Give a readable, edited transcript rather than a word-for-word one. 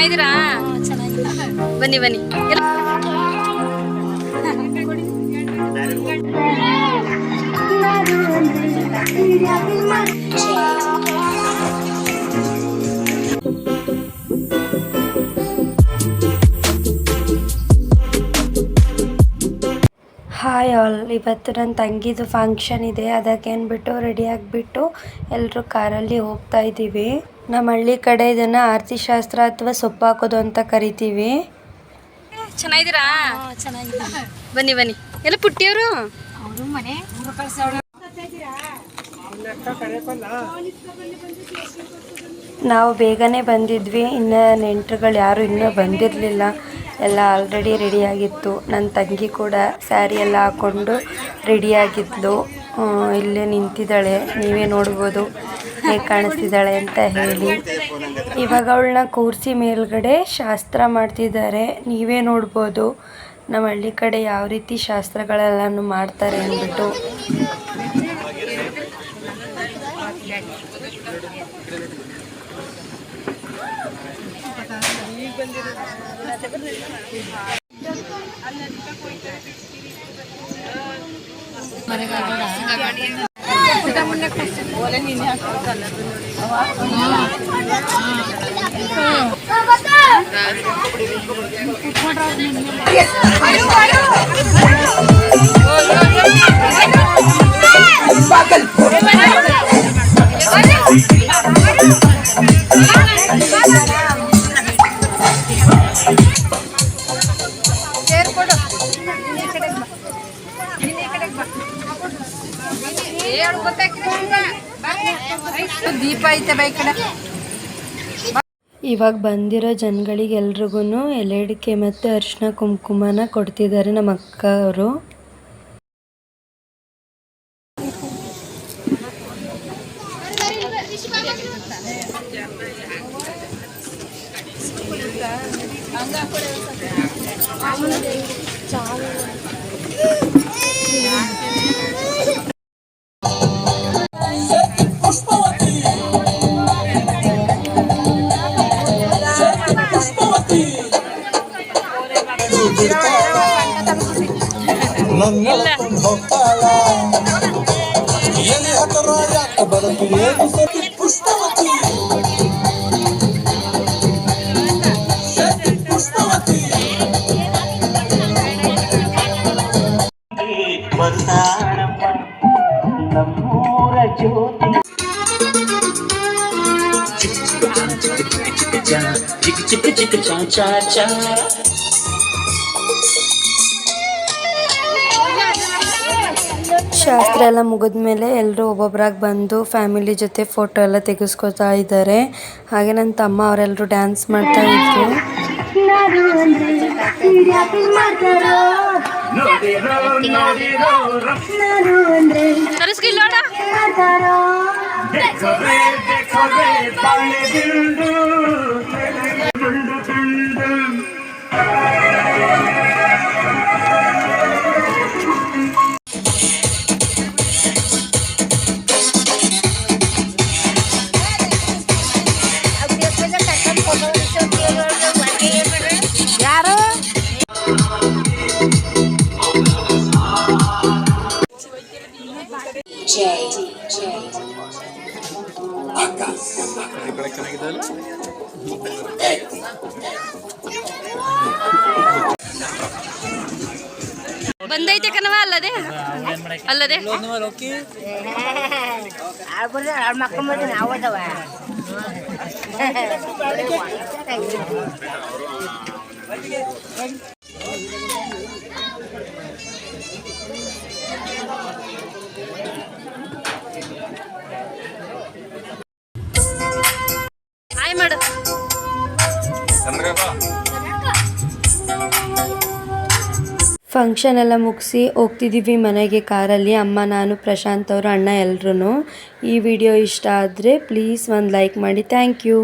ಚೆನ್ನಾಗಿದ್ದೀರಾ? ಬನ್ನಿ ಬನ್ನಿ. ಹಾಯ್ ಆಲ್, ಇವತ್ತು ನನ್ನ ತಂಗಿದು ಫಂಕ್ಷನ್ ಇದೆ. ಅದಕ್ಕೆ ಅಂದ್ಬಿಟ್ಟು ರೆಡಿ ಆಗಿಬಿಟ್ಟು ಎಲ್ಲರೂ ಕಾರಲ್ಲಿ ಹೋಗ್ತಾ ಇದ್ದೀವಿ. ನಮ್ಮ ಹಳ್ಳಿ ಕಡೆ ಇದನ್ನು ಆರತಿ ಶಾಸ್ತ್ರ ಅಥವಾ ಸೊಪ್ಪು ಹಾಕೋದು ಅಂತ ಕರಿತೀವಿ. ಚೆನ್ನಾಗಿದ್ದೀರಾ? ಬನ್ನಿ ಬನ್ನಿ. ಎಲ್ಲ ಪುಟ್ಟಿಯವರು ನಾವು ಬೇಗನೆ ಬಂದಿದ್ವಿ. ಇನ್ನು ನೆಂಟರುಗಳು ಯಾರು ಇನ್ನೂ ಬಂದಿರಲಿಲ್ಲ. ಎಲ್ಲ ಆಲ್ರೆಡಿ ರೆಡಿಯಾಗಿತ್ತು. ನನ್ನ ತಂಗಿ ಕೂಡ ಸ್ಯಾರಿ ಎಲ್ಲ ಹಾಕ್ಕೊಂಡು ರೆಡಿಯಾಗಿದ್ಲು. ಇಲ್ಲೇ ನಿಂತಿದ್ದಾಳೆ, ನೀವೇ ನೋಡ್ಬೋದು ಹೇಗೆ ಕಾಣಿಸ್ತಿದ್ದಾಳೆ ಅಂತ ಹೇಳಿ. ಇವಾಗ ಅವಳನ್ನ ಕೂರಿಸಿ ಮೇಲ್ಗಡೆ ಶಾಸ್ತ್ರ ಮಾಡ್ತಿದ್ದಾರೆ. ನೀವೇ ನೋಡ್ಬೋದು ನಮ್ಮ ಹಳ್ಳಿ ಕಡೆ ಯಾವ ರೀತಿ ಶಾಸ್ತ್ರಗಳೆಲ್ಲನೂ ಮಾಡ್ತಾರೆ ಅಂದ್ಬಿಟ್ಟು. ಇವಾಗ ಬಂದಿರೋ ಜನಗಳಿಗೆ ಎಲ್ರಿಗೂ ಎಲೆಡಿಕೆ ಮತ್ತು ಅರಿಶಿನ ಕುಂಕುಮನ ಕೊಡ್ತಿದ್ದಾರೆ ನಮ್ಮ ಅಕ್ಕ ಅವರು. ಶಾಸ್ತ್ರ ಎಲ್ಲ ಮುಗಿದ್ಮೇಲೆ ಎಲ್ಲರೂ ಒಬ್ಬೊಬ್ಬರಾಗಿ ಬಂದು ಫ್ಯಾಮಿಲಿ ಜೊತೆ ಫೋಟೋ ಎಲ್ಲ ತೆಗೆಸ್ಕೊತಾ ಇದ್ದಾರೆ. ಹಾಗೆ ನನ್ನ ತಮ್ಮ ಅವರೆಲ್ಲರೂ ಡ್ಯಾನ್ಸ್ ಮಾಡ್ತಾ ಇದ್ರು. ಬಂದೈತೆ ಕಣವ ಅಲ್ಲದೆ ಅಲ್ಲದೆ ಹಾಯ್ ಮಾಡು. ಫಂಕ್ಷನ್ ಎಲ್ಲ ಮುಗಿಸಿ ಹೋಗ್ತಿದ್ದೀವಿ ಮನೆಗೆ ಕಾರಲ್ಲಿ. ಅಮ್ಮ, ನಾನು, ಪ್ರಶಾಂತ್ ಅವರು, ಅಣ್ಣ ಎಲ್ರೂ. ಈ ವಿಡಿಯೋ ಇಷ್ಟ ಆದರೆ ಪ್ಲೀಸ್ ಒಂದು ಲೈಕ್ ಮಾಡಿ. Thank you.